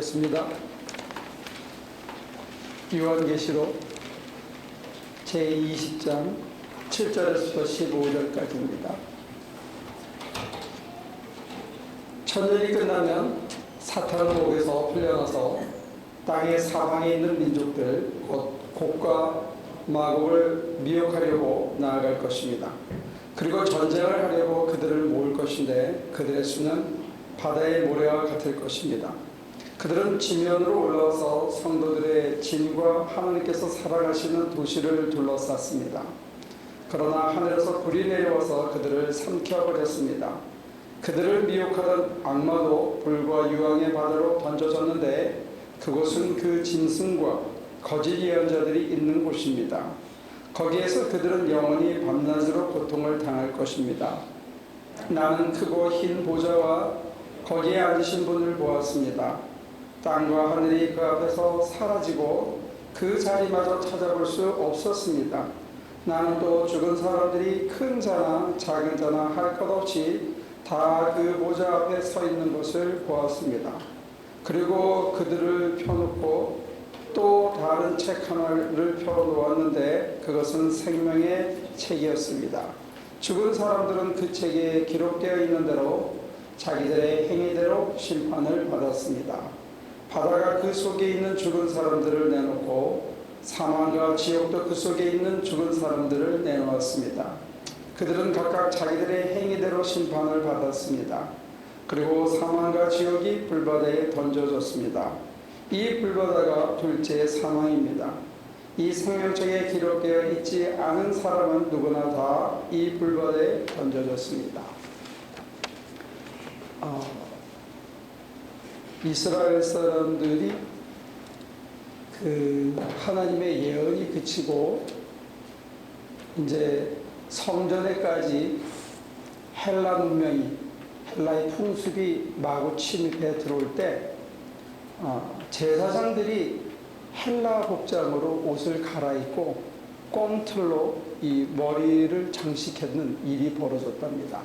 습니다. 요한계시록 제20장 7절에서 15절까지입니다. 천년이 끝나면 사탄은 목에서 풀려나서 땅의 사방에 있는 민족들 곧 곡과 마곡을 미혹하려고 나아갈 것입니다. 그리고 전쟁을 하려고 그들을 모을 것인데 그들의 수는 바다의 모래와 같을 것입니다. 그들은 지면으로 올라와서 성도들의 진과 하나님께서 사랑하시는 도시를 둘러쌌습니다. 그러나 하늘에서 불이 내려와서 그들을 삼켜버렸습니다. 그들을 미혹하던 악마도 불과 유황의 바다로 던져졌는데 그곳은 그 짐승과 거짓 예언자들이 있는 곳입니다. 거기에서 그들은 영원히 밤낮으로 고통을 당할 것입니다. 나는 크고 흰 보좌와 거기에 앉으신 분을 보았습니다. 땅과 하늘이 그 앞에서 사라지고 그 자리마저 찾아볼 수 없었습니다. 나는 또 죽은 사람들이 큰 자나 작은 자나 할 것 없이 다 그 보좌 앞에 서 있는 것을 보았습니다. 그리고 그들을 펴놓고 또 다른 책 하나를 펴놓았는데 그것은 생명의 책이었습니다. 죽은 사람들은 그 책에 기록되어 있는 대로 자기들의 행위대로 심판을 받았습니다. 바다가 그 속에 있는 죽은 사람들을 내놓고 사망과 지옥도 그 속에 있는 죽은 사람들을 내놓았습니다. 그들은 각각 자기들의 행위대로 심판을 받았습니다. 그리고 사망과 지옥이 불바다에 던져졌습니다. 이 불바다가 둘째 사망입니다. 이 생명책에 기록되어 있지 않은 사람은 누구나 다 이 불바다에 던져졌습니다. 이스라엘 사람들이 그 하나님의 예언이 그치고 이제 성전에까지 헬라 문명이, 헬라의 풍습이 마구 침입해 들어올 때 제사장들이 헬라 복장으로 옷을 갈아입고 꽁틀로 이 머리를 장식하는 일이 벌어졌답니다.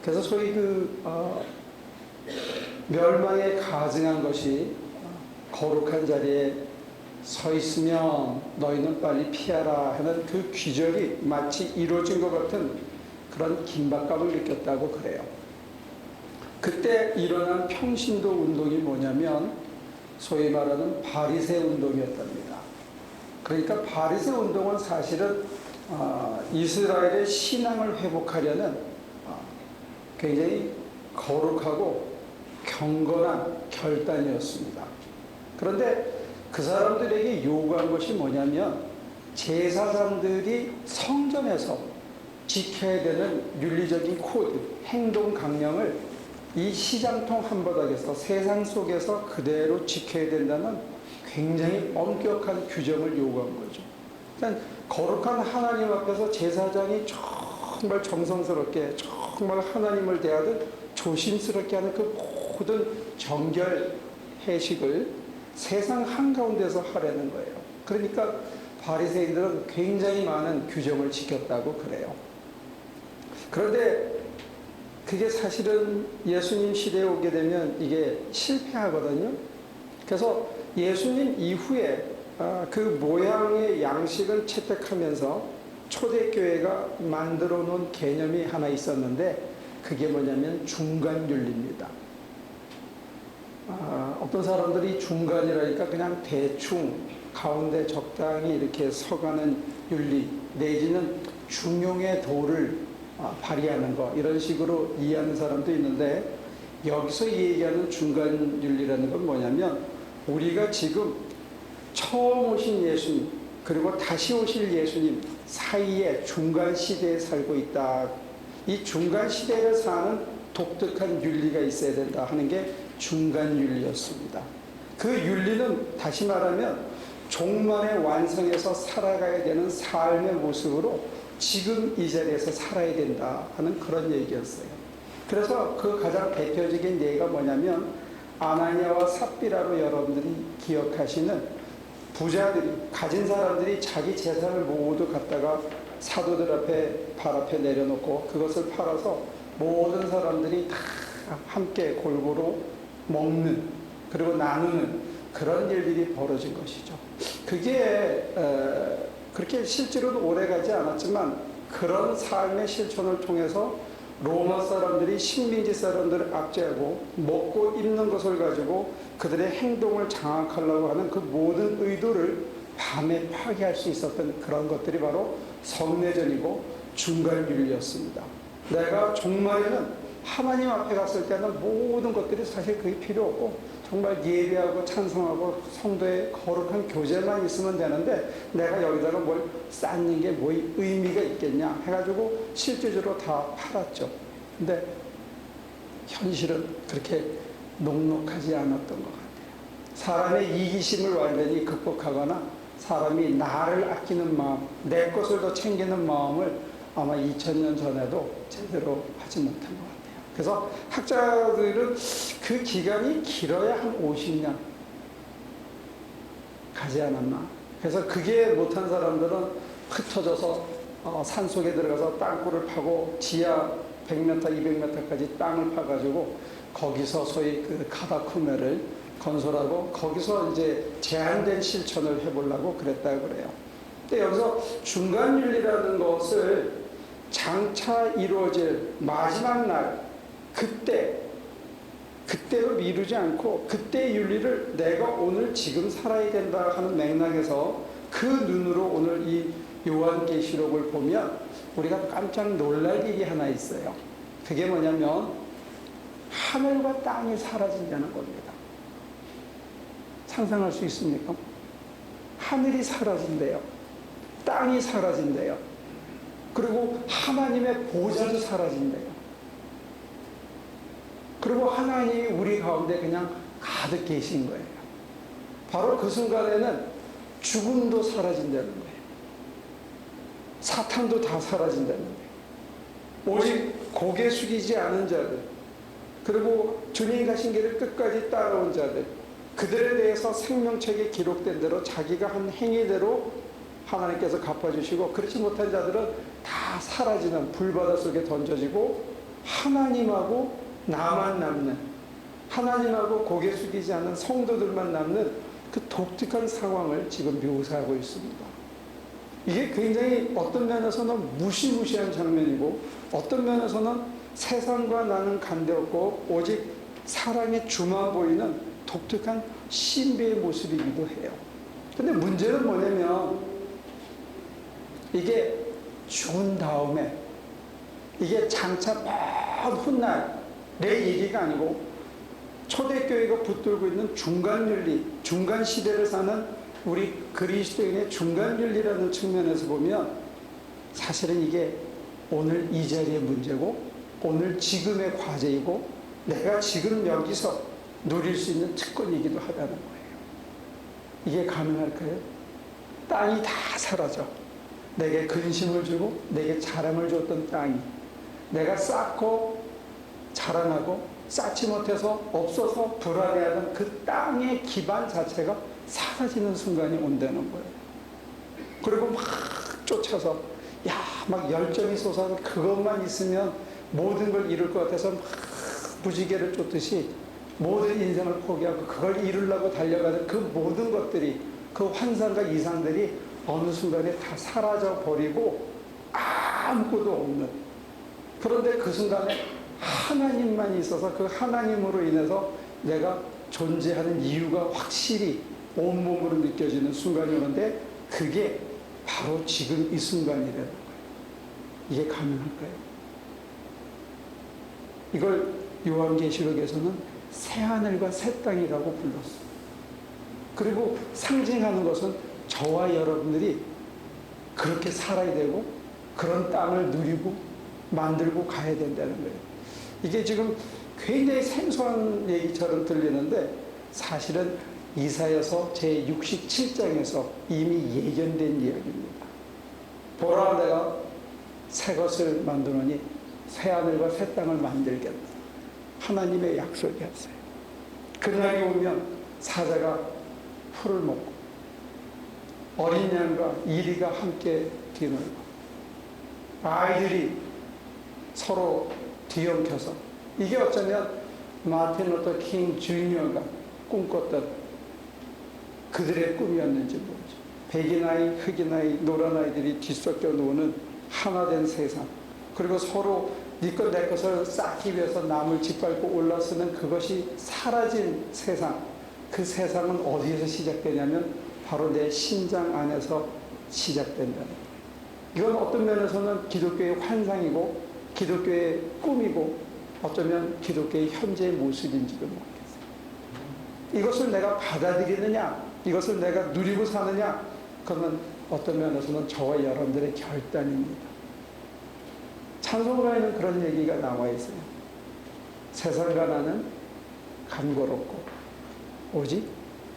그래서 소위 멸망에 가증한 것이 거룩한 자리에 서 있으면 너희는 빨리 피하라 하는 그 귀절이 마치 이루어진 것 같은 그런 긴박감을 느꼈다고 그래요. 그때 일어난 평신도 운동이 뭐냐면 소위 말하는 바리새 운동이었답니다. 그러니까 바리새 운동은 사실은 이스라엘의 신앙을 회복하려는 굉장히 거룩하고 경건한 결단이었습니다. 그런데 그 사람들에게 요구한 것이 뭐냐면 제사장들이 성전에서 지켜야 되는 윤리적인 코드, 행동 강령을 이 시장통 한바닥에서 세상 속에서 그대로 지켜야 된다는 굉장히 엄격한 규정을 요구한 거죠. 그러니까 거룩한 하나님 앞에서 제사장이 정말 정성스럽게 정말 하나님을 대하듯 조심스럽게 하는 그 모든 정결 해식을 세상 한가운데서 하려는 거예요. 그러니까 바리새인들은 굉장히 많은 규정을 지켰다고 그래요. 그런데 그게 사실은 예수님 시대에 오게 되면 이게 실패하거든요. 그래서 예수님 이후에 그 모양의 양식을 채택하면서 초대교회가 만들어 놓은 개념이 하나 있었는데 그게 뭐냐면 중간윤리입니다. 어떤 사람들이 중간이라니까 그냥 대충 가운데 적당히 이렇게 서가는 윤리 내지는 중용의 도를 발휘하는 거 이런 식으로 이해하는 사람도 있는데 여기서 얘기하는 중간윤리라는 건 뭐냐면 우리가 지금 처음 오신 예수님 그리고 다시 오실 예수님 사이에 중간 시대에 살고 있다. 이 중간 시대를 사는 독특한 윤리가 있어야 된다 하는 게 중간 윤리였습니다. 그 윤리는 다시 말하면 종말의 완성에서 살아가야 되는 삶의 모습으로 지금 이 자리에서 살아야 된다 하는 그런 얘기였어요. 그래서 그 가장 대표적인 예가 뭐냐면 아나니아와 삽비라로 여러분들이 기억하시는 부자들이 가진 사람들이 자기 재산을 모두 갖다가 사도들 앞에 발 앞에 내려놓고 그것을 팔아서 모든 사람들이 다 함께 골고루 먹는 그리고 나누는 그런 일들이 벌어진 것이죠. 그게 그렇게 실제로도 오래가지 않았지만 그런 삶의 실천을 통해서 로마 사람들이 식민지 사람들을 압제하고 먹고 입는 것을 가지고 그들의 행동을 장악하려고 하는 그 모든 의도를 밤에 파괴할 수 있었던 그런 것들이 바로 성내전이고 중간윤리였습니다. 내가 종말에는 하나님 앞에 갔을 때는 모든 것들이 사실 그게 필요 없고 정말 예배하고 찬송하고 성도의 거룩한 교제만 있으면 되는데 내가 여기다가 뭘 쌓는 게 뭐 의미가 있겠냐 해가지고 실제적으로 다 팔았죠. 근데 현실은 그렇게 녹록하지 않았던 것 같아요. 사람의 이기심을 완전히 극복하거나 사람이 나를 아끼는 마음, 내 것을 더 챙기는 마음을 아마 2000년 전에도 제대로 하지 못한 것 같아요. 그래서 학자들은 그 기간이 길어야 한 50년 가지 않았나. 그래서 그게 못한 사람들은 흩어져서 산속에 들어가서 땅굴을 파고 지하 100m, 200m까지 땅을 파가지고 거기서 소위 그 카다쿠메를 건설하고 거기서 이제 제한된 실천을 해보려고 그랬다고 그래요. 근데 여기서 중간윤리라는 것을 장차 이루어질 마지막 날 그때로 미루지 않고 그때의 윤리를 내가 오늘 지금 살아야 된다 하는 맥락에서 그 눈으로 오늘 이 요한계시록을 보면 우리가 깜짝 놀랄 일이 하나 있어요. 그게 뭐냐면 하늘과 땅이 사라진다는 겁니다. 상상할 수 있습니까? 하늘이 사라진대요. 땅이 사라진대요. 그리고 하나님의 보좌도 사라진대요. 그리고 하나님이 우리 가운데 그냥 가득 계신 거예요. 바로 그 순간에는 죽음도 사라진다는 거예요. 사탄도 다 사라진다는 거예요. 오직 고개 숙이지 않은 자들, 그리고 주님이 가신 길을 끝까지 따라온 자들, 그들에 대해서 생명책에 기록된 대로 자기가 한 행위대로 하나님께서 갚아주시고, 그렇지 못한 자들은 다 사라지는 불바다 속에 던져지고 하나님하고 나만 남는, 하나님하고 고개 숙이지 않는 성도들만 남는 그 독특한 상황을 지금 묘사하고 있습니다. 이게 굉장히 어떤 면에서는 무시무시한 장면이고 어떤 면에서는 세상과 나는 관계없고 오직 사랑의 주만 보이는 독특한 신비의 모습이기도 해요. 근데 문제는 뭐냐면 이게 죽은 다음에 이게 장차 먼 훗날 내 얘기가 아니고 초대교회가 붙들고 있는 중간윤리, 중간시대를 사는 우리 그리스도인의 중간윤리라는 측면에서 보면 사실은 이게 오늘 이 자리의 문제고 오늘 지금의 과제이고 내가 지금 여기서 누릴 수 있는 특권이기도 하다는 거예요. 이게 가능할까요? 땅이 다 사라져. 내게 근심을 주고 내게 자랑을 줬던 땅이 내가 쌓고 자라나고 쌓지 못해서 없어서 불안해하던 그 땅의 기반 자체가 사라지는 순간이 온다는 거예요. 그리고 막 쫓아서 막 열정이 솟아서 그것만 있으면 모든 걸 이룰 것 같아서 막 무지개를 쫓듯이 모든 인생을 포기하고 그걸 이루려고 달려가는 그 모든 것들이, 그 환상과 이상들이 어느 순간에 다 사라져 버리고 아무것도 없는, 그런데 그 순간에 하나님만 있어서 그 하나님으로 인해서 내가 존재하는 이유가 확실히 온몸으로 느껴지는 순간이 오는데 그게 바로 지금 이 순간이라는 거예요. 이게 가능할까요? 이걸 요한계시록에서는 새하늘과 새 땅이라고 불렀어요. 그리고 상징하는 것은 저와 여러분들이 그렇게 살아야 되고 그런 땅을 누리고 만들고 가야 된다는 거예요. 이게 지금 굉장히 생소한 얘기처럼 들리는데 사실은 이사야서 제67장에서 이미 예견된 이야기입니다. 보라, 내가 새 것을 만드노니 새하늘과 새 땅을 만들겠다. 하나님의 약속이었어요. 그날이 오면 사자가 풀을 먹고 어린 양과 이리가 함께 뒤놀고 아이들이 서로 뒤엉켜서, 이게 어쩌면 마틴 루터 킹 주니어가 꿈꿨던 그들의 꿈이었는지 모르죠. 백인 아이, 흑인 아이, 노란 아이들이 뒤섞여 노는 하나된 세상. 그리고 서로 네 것 내 것을 쌓기 위해서 남을 짓밟고 올라서는 그것이 사라진 세상. 그 세상은 어디에서 시작되냐면 바로 내 심장 안에서 시작된다는 거예요. 이건 어떤 면에서는 기독교의 환상이고 기독교의 꿈이고 어쩌면 기독교의 현재의 모습인지도 모르겠어요. 이것을 내가 받아들이느냐, 이것을 내가 누리고 사느냐, 그건 어떤 면에서는 저와 여러분들의 결단입니다. 찬송가에는 그런 얘기가 나와 있어요. 세상과 나는 간거롭고 오직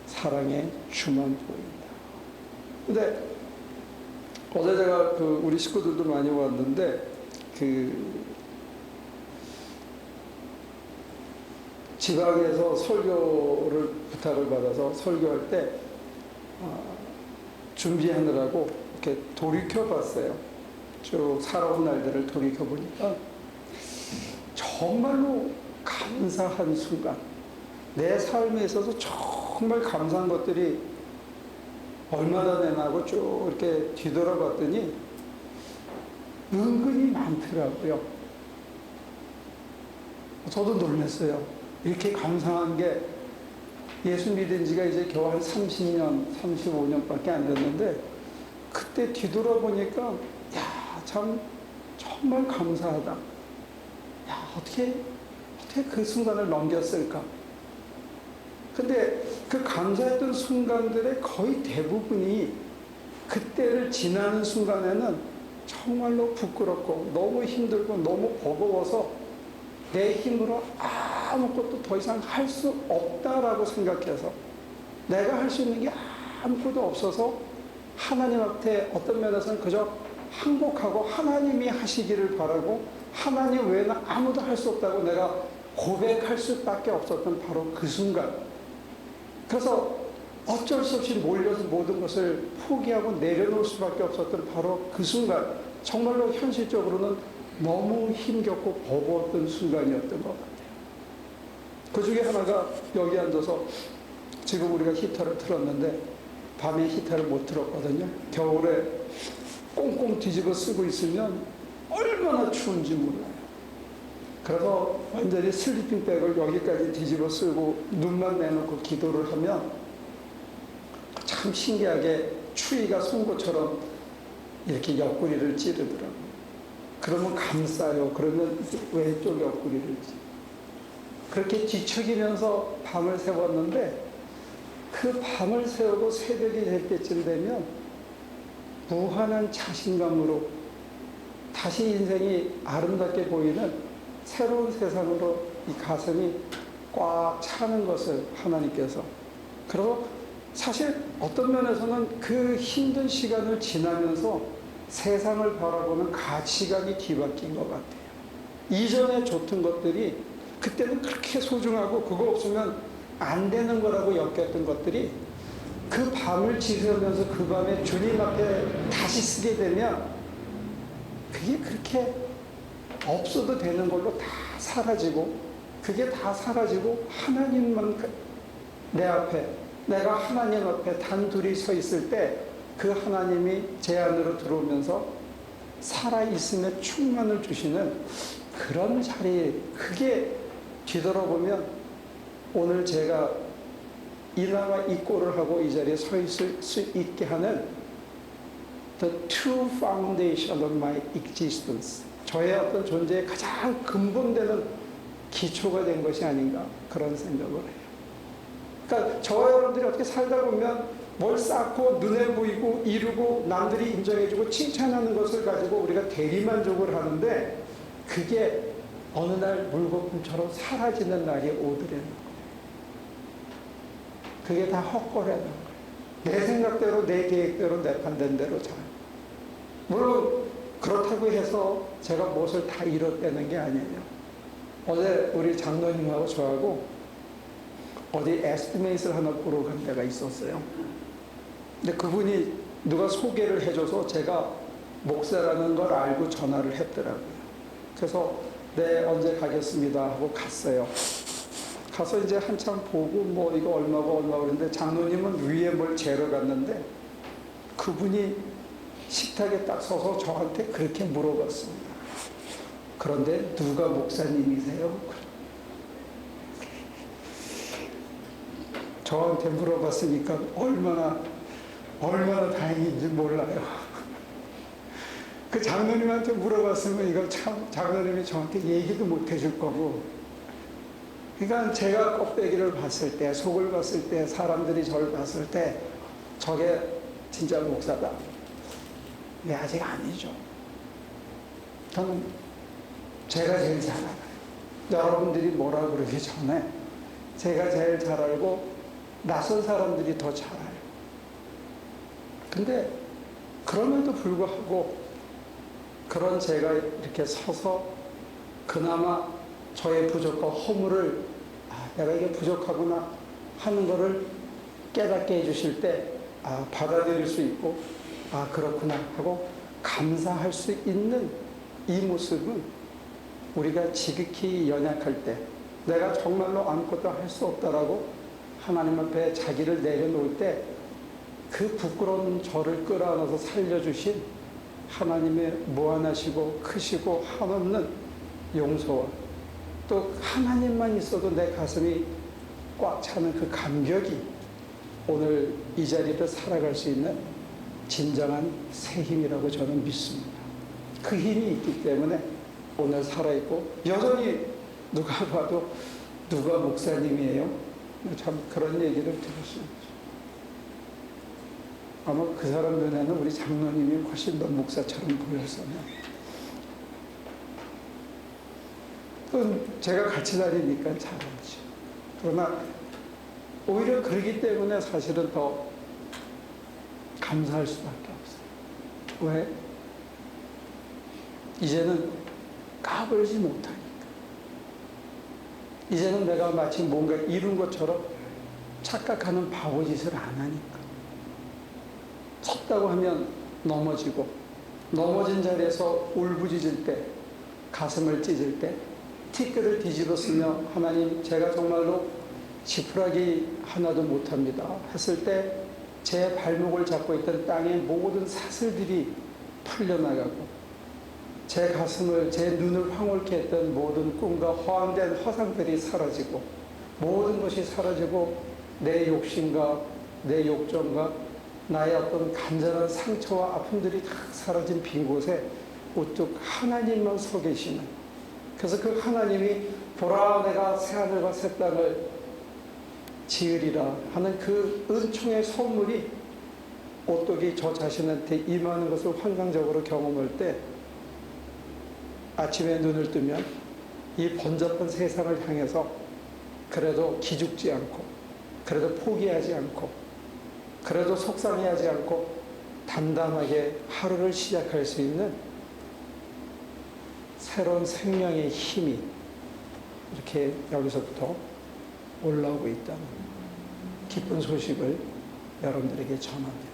사랑의 주만 보인다. 근데 어제 제가 우리 식구들도 많이 왔는데 지방에서 설교를 부탁을 받아서 설교할 때 준비하느라고 이렇게 돌이켜 봤어요. 쭉 살아온 날들을 돌이켜 보니까 정말로 감사한 순간, 내 삶에 있어서 정말 감사한 것들이 얼마나 되나 하고 쭉 이렇게 뒤돌아봤더니 은근히 많더라고요. 저도 놀랐어요. 이렇게 감사한 게 예수 믿은 지가 이제 겨우 한 30년, 35년밖에 안 됐는데 그때 뒤돌아보니까 참 정말 감사하다. 어떻게 그 순간을 넘겼을까? 근데 그 감사했던 순간들의 거의 대부분이 그때를 지나는 순간에는 정말로 부끄럽고 너무 힘들고 너무 버거워서 내 힘으로 아무것도 더 이상 할 수 없다라고 생각해서 내가 할 수 있는 게 아무것도 없어서 하나님 앞에 어떤 면에서는 그저 항복하고 하나님이 하시기를 바라고 하나님 외에는 아무도 할 수 없다고 내가 고백할 수밖에 없었던 바로 그 순간. 그래서 어쩔 수 없이 몰려서 모든 것을 포기하고 내려놓을 수밖에 없었던 바로 그 순간. 정말로 현실적으로는 너무 힘겹고 버거웠던 순간이었던 것 같아요. 그 중에 하나가 여기 앉아서 지금 우리가 히터를 틀었는데 밤에 히터를 못 틀었거든요. 겨울에 꽁꽁 뒤집어 쓰고 있으면 얼마나 추운지 몰라요. 그래서 완전히 슬리핑백을 여기까지 뒤집어 쓰고 눈만 내놓고 기도를 하면 참 신기하게 추위가 송곳처럼 이렇게 옆구리를 찌르더라고요. 그러면 감싸요. 그러면 왼쪽 옆구리를 찌르요. 그렇게 뒤척이면서 밤을 새웠는데 그 밤을 새우고 새벽이 될 때쯤 되면 무한한 자신감으로 다시 인생이 아름답게 보이는 새로운 세상으로 이 가슴이 꽉 차는 것을 하나님께서. 그리고 사실 어떤 면에서는 그 힘든 시간을 지나면서 세상을 바라보는 가치관이 뒤바뀐 것 같아요. 이전에 좋던 것들이 그때는 그렇게 소중하고 그거 없으면 안 되는 거라고 여겼던 것들이 그 밤을 지새우면서 그 밤에 주님 앞에 다시 쓰게 되면 그게 그렇게 없어도 되는 걸로 다 사라지고 그게 다 사라지고 하나님만 내 앞에 내가 하나님 앞에 단둘이 서 있을 때 그 하나님이 제 안으로 들어오면서 살아있음의 충만을 주시는 그런 자리. 그게 뒤돌아보면 오늘 제가 이나와 이 꼴을 하고 이 자리에 서 있을 수 있게 하는 The true foundation of my existence, 저의 어떤 존재의 가장 근본되는 기초가 된 것이 아닌가 그런 생각을 해요. 그러니까 저와 여러분들이 어떻게 살다 보면 뭘 쌓고 눈에 보이고 이루고 남들이 인정해주고 칭찬하는 것을 가지고 우리가 대리만족을 하는데 그게 어느 날 물거품처럼 사라지는 날이 오더라는 거예요. 그게 다 헛거라는 거예요. 내 생각대로 내 계획대로 내 판단대로 잘. 물론 그렇다고 해서 제가 무엇을 다 이뤘다는 게 아니에요. 어제 우리 장로님하고 저하고 어디 에스티메이트를 하나 보러 간 데가 있었어요. 근데 그분이 누가 소개를 해줘서 제가 목사라는 걸 알고 전화를 했더라고요. 그래서 네 언제 가겠습니다 하고 갔어요. 가서 이제 한참 보고 뭐 이거 얼마고 얼마고 그러는데 장로님은 위에 뭘 재러 갔는데 그분이 식탁에 딱 서서 저한테 그렇게 물어봤습니다. 그런데 누가 목사님이세요? 저한테 물어봤으니까 얼마나 다행인지 몰라요. 그 장로님한테 물어봤으면 이걸 참 장로님이 저한테 얘기도 못 해줄 거고. 그러니까 제가 껍데기를 봤을 때, 속을 봤을 때, 사람들이 저를 봤을 때 저게 진짜 목사다. 근데 아직 아니죠. 저는 제가 제일 잘 알아요. 여러분들이 뭐라 그러기 전에 제가 제일 잘 알고 낯선 사람들이 더 잘 알아요. 근데 그럼에도 불구하고 그런 제가 이렇게 서서 그나마 저의 부족과 허물을 내가 이게 부족하구나 하는 거를 깨닫게 해주실 때 받아들일 수 있고 그렇구나 하고 감사할 수 있는 이 모습은 우리가 지극히 연약할 때 내가 정말로 아무것도 할 수 없다라고 하나님 앞에 자기를 내려놓을 때 그 부끄러운 저를 끌어안아서 살려주신 하나님의 무한하시고 크시고 한없는 용서와 또 하나님만 있어도 내 가슴이 꽉 차는 그 감격이 오늘 이 자리를 살아갈 수 있는 진정한 새 힘이라고 저는 믿습니다. 그 힘이 있기 때문에 오늘 살아있고 여전히 누가 봐도 누가 목사님이에요? 참 그런 얘기를 들었습니다. 아마 그 사람 눈에는 우리 장로님이 훨씬 더 목사처럼 보였으면 제가 같이 다니니까 잘 알죠. 그러나 오히려 그러기 때문에 사실은 더 감사할 수밖에 없어요. 왜? 이제는 까불지 못하니까. 이제는 내가 마치 뭔가 이룬 것처럼 착각하는 바보짓을 안 하니까. 섰다고 하면 넘어지고 넘어진 자리에서 울부짖을 때 가슴을 찢을 때 티끌을 뒤집었으며 하나님 제가 정말로 지푸라기 하나도 못합니다 했을 때 제 발목을 잡고 있던 땅의 모든 사슬들이 풀려나가고 제 가슴을 제 눈을 황홀케 했던 모든 꿈과 허황된 허상들이 사라지고 모든 것이 사라지고 내 욕심과 내 욕정과 나의 어떤 간절한 상처와 아픔들이 다 사라진 빈 곳에 우뚝 하나님만 서 계시는 그래서 그 하나님이 보라 내가 새하늘과 새 땅을 지으리라 하는 그 은총의 선물이 오똑이 저 자신한테 임하는 것을 환상적으로 경험할 때 아침에 눈을 뜨면 이 번잡한 세상을 향해서 그래도 기죽지 않고 그래도 포기하지 않고 그래도 속상해하지 않고 담담하게 하루를 시작할 수 있는 새로운 생명의 힘이 이렇게 여기서부터 올라오고 있다는 기쁜 소식을 여러분들에게 전합니다.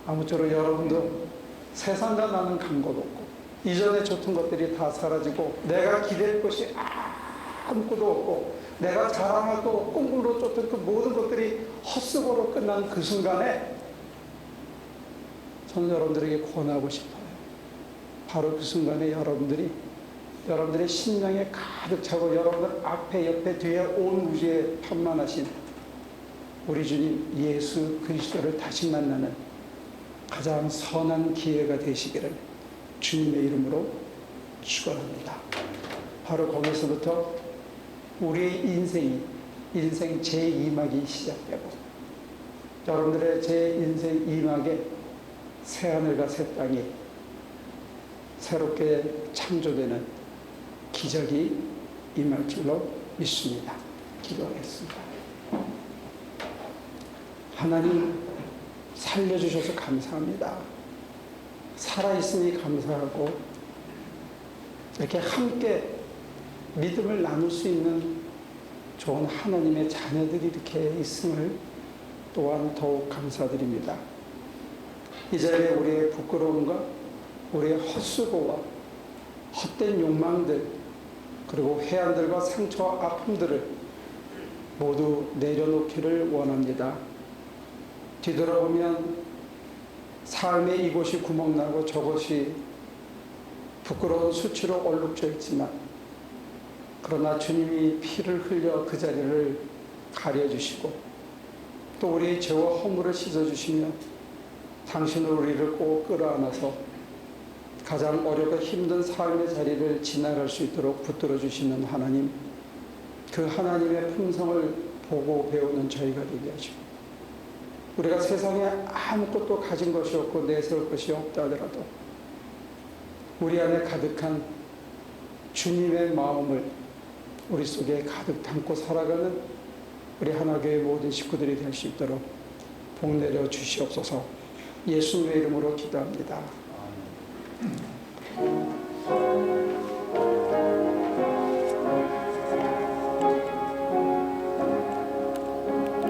아무쪼록 여러분도 세상과 나는 간 것 없고 이전에 줬던 것들이 다 사라지고 내가 기댈 것이 아무것도 없고 내가 자랑하고 꿈꾸러 쫓던 그 모든 것들이 헛수고로 끝난 그 순간에 저는 여러분들에게 권하고 싶어요. 바로 그 순간에 여러분들의 심령에 가득 차고 여러분들 앞에 옆에 뒤에 온 우주에 편만하신 우리 주님 예수 그리스도를 다시 만나는 가장 선한 기회가 되시기를 주님의 이름으로 축원합니다. 바로 거기서부터 우리의 인생 제2막이 시작되고 여러분들의 제 인생 2막에 새하늘과 새 땅이 새롭게 창조되는 기적이 임할 줄로 믿습니다. 기도하겠습니다. 하나님 살려주셔서 감사합니다. 살아있으니 감사하고 이렇게 함께 믿음을 나눌 수 있는 좋은 하나님의 자녀들이 이렇게 있음을 또한 더욱 감사드립니다. 이 자리에 우리의 부끄러움과 우리의 헛수고와 헛된 욕망들 그리고 해안들과 상처와 아픔들을 모두 내려놓기를 원합니다. 뒤돌아보면 삶의 이곳이 구멍나고 저곳이 부끄러운 수치로 얼룩져 있지만, 그러나 주님이 피를 흘려 그 자리를 가려주시고 또 우리의 죄와 허물을 씻어주시며 당신은 우리를 꼭 끌어안아서 가장 어렵고 힘든 삶의 자리를 지나갈 수 있도록 붙들어 주시는 하나님, 그 하나님의 품성을 보고 배우는 저희가 되게 하시고, 우리가 세상에 아무것도 가진 것이 없고 내세울 것이 없다 하더라도 우리 안에 가득한 주님의 마음을 우리 속에 가득 담고 살아가는 우리 하나교회 모든 식구들이 될 수 있도록 복 내려 주시옵소서. 예수의 이름으로 기도합니다.